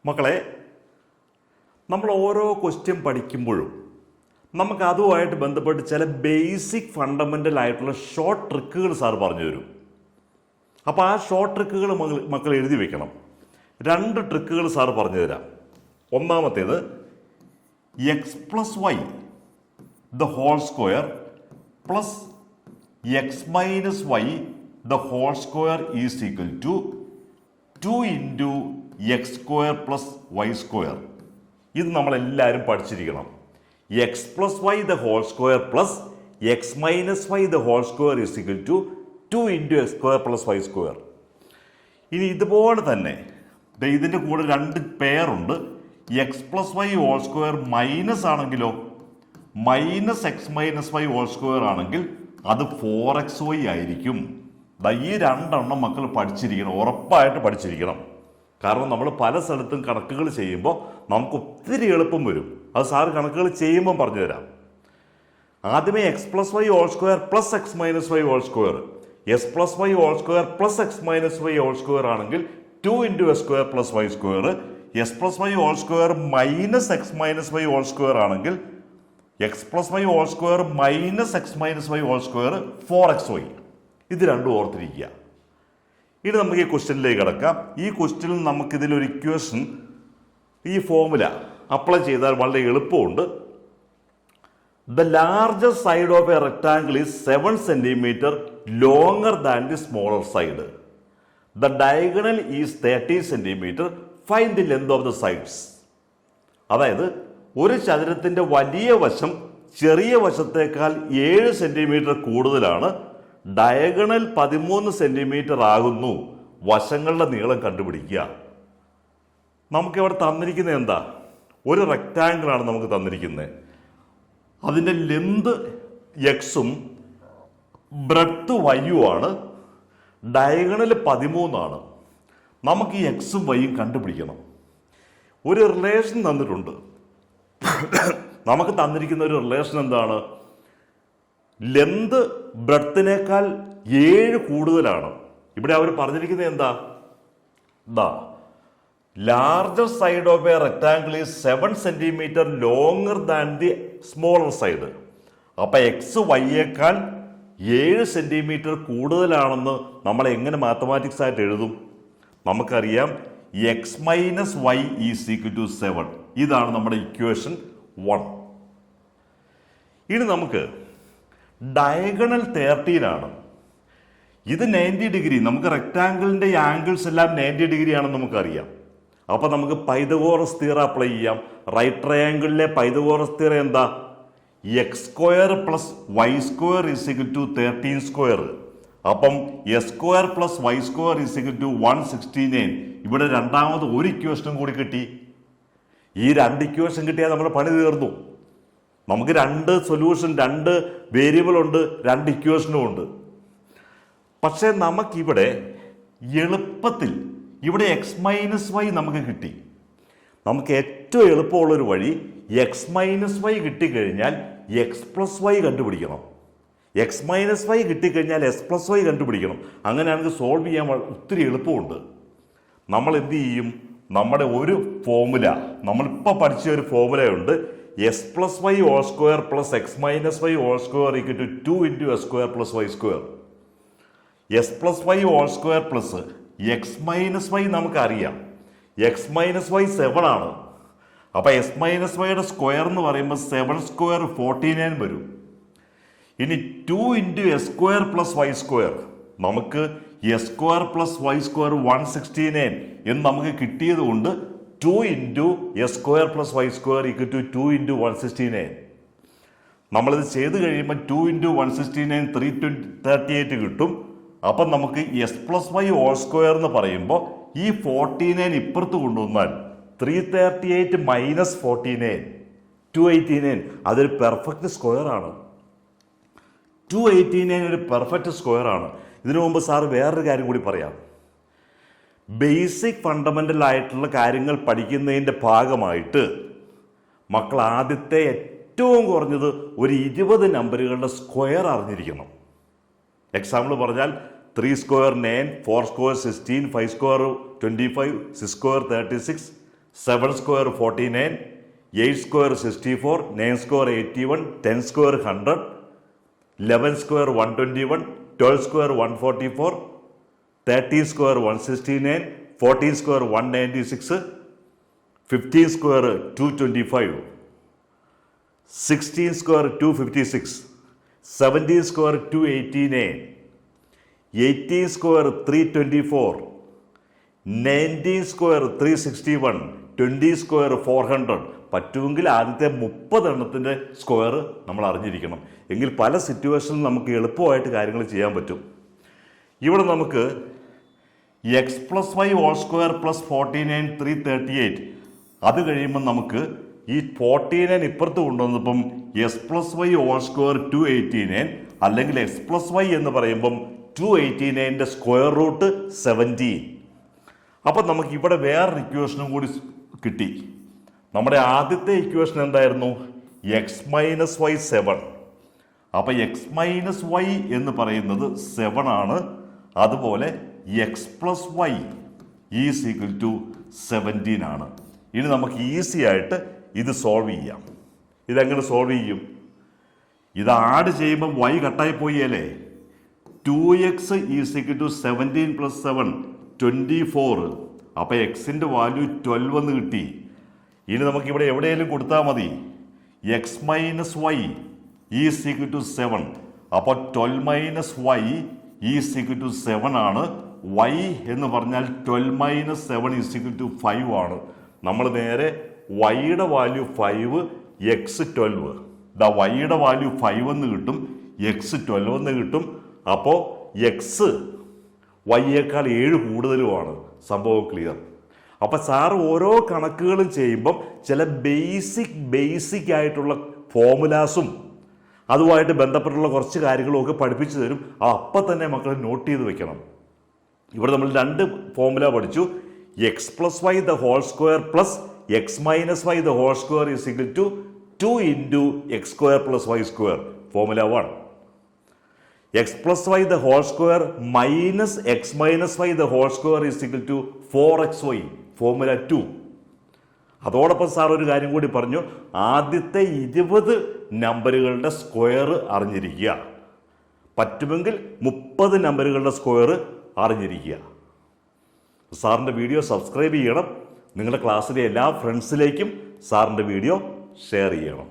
മക്കളെ, നമ്മൾ ഓരോ ക്വസ്റ്റ്യൻ പഠിക്കുമ്പോഴും നമുക്ക് അതുമായിട്ട് ബന്ധപ്പെട്ട് ചില ബേസിക് ഫണ്ടമെൻ്റൽ ആയിട്ടുള്ള ഷോർട്ട് ട്രിക്കുകൾ സാർ പറഞ്ഞു തരും. അപ്പോൾ ആ ഷോർട്ട് ട്രിക്കുകൾ മക്കൾ എഴുതി വെക്കണം. 2 ട്രിക്കുകൾ സാർ പറഞ്ഞു തരാം. ഒന്നാമത്തേത് x plus Y the whole square plus X minus Y the whole square is equal to 2 into X square plus Y square. ഇത് നമ്മളെല്ലാവരും പഠിച്ചിരിക്കണം. X plus Y the whole square plus X minus Y the whole square is equal to 2 into X square plus Y square. ഇനി ഇതുപോലെ തന്നെ ഇതിൻ്റെ കൂടെ 2 പെയറുണ്ട്. X plus Y whole square minus ആണെങ്കിലോ minus X minus y whole square ആണെങ്കിൽ അത് 4xy ആയിരിക്കും. ഈ 2 മക്കൾ പഠിച്ചിരിക്കണം, ഉറപ്പായിട്ട് പഠിച്ചിരിക്കണം. കാരണം നമ്മൾ പല സ്ഥലത്തും കണക്കുകൾ ചെയ്യുമ്പോൾ നമുക്ക് ഒത്തിരി എളുപ്പം വരും. അത് സാറ് കണക്കുകൾ ചെയ്യുമ്പോൾ പറഞ്ഞു തരാം. ആദ്യമേ x plus Y whole square plus X minus y whole square, x plus Y whole square plus X minus y whole square ആണെങ്കിൽ 2 into x square plus Y square. X plus Y whole square minus X minus y whole square ആണെങ്കിൽ x plus Y whole square minus X minus y whole square 4xy. ഇത് 2 ഓർത്തിരിക്കുക. ഇനി നമുക്ക് ഈ ക്വസ്റ്റ്യനിലേക്ക് കിടക്കാം. ഈ ക്വസ്റ്റ്യനിൽ നമുക്കിതിലൊരു ഇക്വേഷൻ, ഈ ഫോർമുല അപ്ലൈ ചെയ്താൽ വളരെ എളുപ്പമുണ്ട്. The larger side of a rectangle is 7 centimetre longer than the smaller side. The diagonal is 30 centimetre. Find the length of the sides. അതായത് ഒരു ചതുരത്തിൻ്റെ വലിയ വശം ചെറിയ വശത്തേക്കാൾ 7 സെൻറ്റിമീറ്റർ കൂടുതലാണ്. ഡയഗണൽ 13 സെൻറ്റിമീറ്റർ ആകുന്നു. വശങ്ങളുടെ നീളം കണ്ടുപിടിക്കുക. നമുക്കിവിടെ തന്നിരിക്കുന്നത് എന്താ? ഒരു റെക്റ്റാങ്കിളാണ് നമുക്ക് തന്നിരിക്കുന്നത്. അതിൻ്റെ ലെന്ത് എക്സും ബ്രെഡ്ത്ത് വൈയും ആണ്. ഡയഗണൽ 13 ആണ്. നമുക്ക് ഈ എക്സും വൈയും കണ്ടുപിടിക്കണം. ഒരു റിലേഷൻ തന്നിട്ടുണ്ട്. നമുക്ക് തന്നിരിക്കുന്ന ഒരു റിലേഷൻ എന്താണ്? ലെന്ത് ബ്രെഡ്ത്തിനേക്കാൾ 7 കൂടുതലാണ്. ഇവിടെ അവർ പറഞ്ഞിരിക്കുന്നത് എന്താ? Larger side of a rectangle is 7 centimetre longer than the smaller side. അപ്പം എക്സ് വൈയേക്കാൾ 7 സെൻറ്റിമീറ്റർ കൂടുതലാണെന്ന് നമ്മൾ എങ്ങനെ മാത്തമാറ്റിക്സ് ആയിട്ട് എഴുതും? നമുക്കറിയാം X minus Y is equal to 7. ഇതാണ് നമ്മുടെ ഇക്വേഷൻ 1. ഇനി നമുക്ക് ഡയഗണൽ 13 ആണ്. ഇത് 90 ഡിഗ്രി. നമുക്ക് റെക്ടാങ്കിളിൻ്റെ ആംഗിൾസ് എല്ലാം 90 ഡിഗ്രി ആണെന്ന് നമുക്കറിയാം. അപ്പോൾ നമുക്ക് പൈതഗോറസ് തിയറം അപ്ലൈ ചെയ്യാം. റൈറ്റ് ട്രയാങ്കിളിലെ പൈതഗോറസ് തിയറം എന്താ? X square plus Y square is equal to 13 square. അപ്പം x square plus Y square is equal to 169. ഇവിടെ രണ്ടാമത് ഒരു ഇക്വേഷനും കൂടി കിട്ടി. ഈ 2 ഇക്വേഷൻ കിട്ടിയാൽ നമ്മുടെ പണി തീർന്നു. നമുക്ക് 2 സൊല്യൂഷൻ, 2 വേരിയബിൾ ഉണ്ട്, 2 ഇക്വേഷനും ഉണ്ട്. പക്ഷേ നമുക്കിവിടെ എളുപ്പത്തിൽ ഇവിടെ എക്സ് മൈനസ് വൈ നമുക്ക് കിട്ടി. നമുക്ക് ഏറ്റവും എളുപ്പമുള്ളൊരു വഴി എക്സ് മൈനസ് വൈ കിട്ടിക്കഴിഞ്ഞാൽ എക്സ് പ്ലസ് വൈ കണ്ടുപിടിക്കണം. എക്സ് മൈനസ് വൈ കിട്ടിക്കഴിഞ്ഞാൽ എസ് പ്ലസ് വൈ കണ്ടുപിടിക്കണം. അങ്ങനെയാണെങ്കിൽ സോൾവ് ചെയ്യാൻ ഒത്തിരി എളുപ്പമുണ്ട്. നമ്മൾ എന്ത് ചെയ്യും? നമ്മുടെ ഒരു ഫോർമുല, നമ്മളിപ്പോൾ പഠിച്ച ഒരു ഫോർമുലയുണ്ട്. X plus Y whole square plus X minus y whole square equal to 2 into x square plus Y square. X plus Y whole square plus X minus y നമുക്കറിയാം. എക്സ് മൈനസ് വൈ 7 ആണ്. അപ്പോൾ S minus വൈയുടെ square എന്ന് പറയുമ്പോൾ 7 square 49 വരും. ഇനി 2 into x square plus Y square, നമുക്ക് x square plus Y square 169 എന്ന് നമുക്ക് കിട്ടിയത് കൊണ്ട് 2 into x square plus Y square equal to 2 into 169. നമ്മളിത് ചെയ്ത് കഴിയുമ്പോൾ 2 ഇൻറ്റു 169 338 കിട്ടും. അപ്പം നമുക്ക് X plus Y whole square എന്ന് പറയുമ്പോൾ ഈ 49 ഇപ്പുറത്ത് കൊണ്ടുവന്നാൽ 338 മൈനസ് 49 289. അതൊരു പെർഫെക്റ്റ് സ്ക്വയർ ആണ്. 289 ഒരു പെർഫെക്റ്റ് സ്ക്വയർ ആണ്. ഇതിനു മുമ്പ് സാറ് വേറൊരു കാര്യം കൂടി പറയാം. ബേസിക് ഫണ്ടമെൻ്റൽ ആയിട്ടുള്ള കാര്യങ്ങൾ പഠിക്കുന്നതിൻ്റെ ഭാഗമായിട്ട് മക്കൾ ആദ്യത്തെ ഏറ്റവും കുറഞ്ഞത് ഒരു 20 നമ്പറുകളുടെ സ്ക്വയർ അറിഞ്ഞിരിക്കണം. എക്സാമ്പിൾ പറഞ്ഞാൽ 3 square 9, 4 square 16, 5 square 25, 6 square 36, 7 square 49, 8 square 64, 9 square 81, 10 square 100, 11 square 121, 12 square 144, 30 square 169, 14 square 196, 15 square 225, 16 square 256, 17 square 289, 18 square 324, 19 square 361, 20 square 400. പറ്റുമെങ്കിൽ ആദ്യത്തെ 30 എണ്ണത്തിൻ്റെ സ്ക്വയർ നമ്മൾ അറിഞ്ഞിരിക്കണം. എങ്കിൽ പല സിറ്റുവേഷനിലും നമുക്ക് എളുപ്പമായിട്ട് കാര്യങ്ങൾ ചെയ്യാൻ പറ്റും. ഇവിടെ നമുക്ക് x plus Y whole square plus 49 338. അത് കഴിയുമ്പോൾ നമുക്ക് ഈ 49 ഇപ്പുറത്ത് കൊണ്ടുവന്നപ്പം x plus Y whole square 289, അല്ലെങ്കിൽ എക്സ് പ്ലസ് വൈ എന്ന് പറയുമ്പം 289ൻ്റെ സ്ക്വയർ റൂട്ട് 17. അപ്പം നമുക്ക് ഇവിടെ വേറൊരു ഇക്വേഷനും കൂടി കിട്ടി. നമ്മുടെ ആദ്യത്തെ ഇക്വേഷൻ എന്തായിരുന്നു? X minus Y 7. അപ്പം എക്സ് മൈനസ് വൈ എന്ന് പറയുന്നത് 7 ആണ്. അതുപോലെ X plus Y is equal to 17 ആണ്. ഇനി നമുക്ക് ഈസി ആയിട്ട് ഇത് സോൾവ് ചെയ്യാം. ഇതെങ്ങനെ സോൾവ് ചെയ്യും? ഇത് ആഡ് ചെയ്യുമ്പം വൈ കട്ടായി പോയി അല്ലേ? 2x is equal to 17 plus 7 24. അപ്പോൾ എക്സിൻ്റെ വാല്യൂ 12 എന്ന് കിട്ടി. ഇനി നമുക്കിവിടെ എവിടെയെങ്കിലും കൊടുത്താൽ മതി. X minus Y is equal to 7. അപ്പോൾ 12 minus Y is equal to 7 ആണ്. വൈ എന്ന് പറഞ്ഞാൽ 12 മൈനസ് 7 ഈസ് ഈക്വൽ ടു 5 ആണ്. നമ്മൾ നേരെ വൈയുടെ വാല്യൂ 5, എക്സ് 12. വൈയുടെ വാല്യൂ 5 എന്ന് കിട്ടും, എക്സ് 12 എന്ന് കിട്ടും. അപ്പോൾ എക്സ് വൈയേക്കാൾ 7 കൂടുതലുമാണ്. സംഭവം ക്ലിയർ. അപ്പം സാറ് ഓരോ കണക്കുകളും ചെയ്യുമ്പം ചില ബേസിക് ആയിട്ടുള്ള ഫോമുലാസും അതുമായിട്ട് ബന്ധപ്പെട്ടുള്ള കുറച്ച് കാര്യങ്ങളും ഒക്കെ പഠിപ്പിച്ചു തരും. അപ്പം തന്നെ മക്കൾ നോട്ട് ചെയ്ത് വെക്കണം. ഇവിടെ നമ്മൾ 2 ഫോമുല പഠിച്ചു. X plus Y the whole square plus X minus Y the whole square is equal to 2 into X square plus Y square, formula 1. X plus Y the whole square minus X minus Y the whole square is equal to 4xy, formula 2. അതോടൊപ്പം sir ഒരു കാര്യം കൂടി പറഞ്ഞു. ആദ്യത്തെ 20 നമ്പറുകളുടെ square അറിഞ്ഞിരിക്കുക. പറ്റുമെങ്കിൽ 30 നമ്പറുകളുടെ സ്ക്വയർ അറിഞ്ഞിരിക്കുക. സാറിൻ്റെ വീഡിയോ സബ്സ്ക്രൈബ് ചെയ്യണം. നിങ്ങളുടെ ക്ലാസ്സിലെ എല്ലാ ഫ്രണ്ട്സിലേക്കും സാറിൻ്റെ വീഡിയോ ഷെയർ ചെയ്യണം.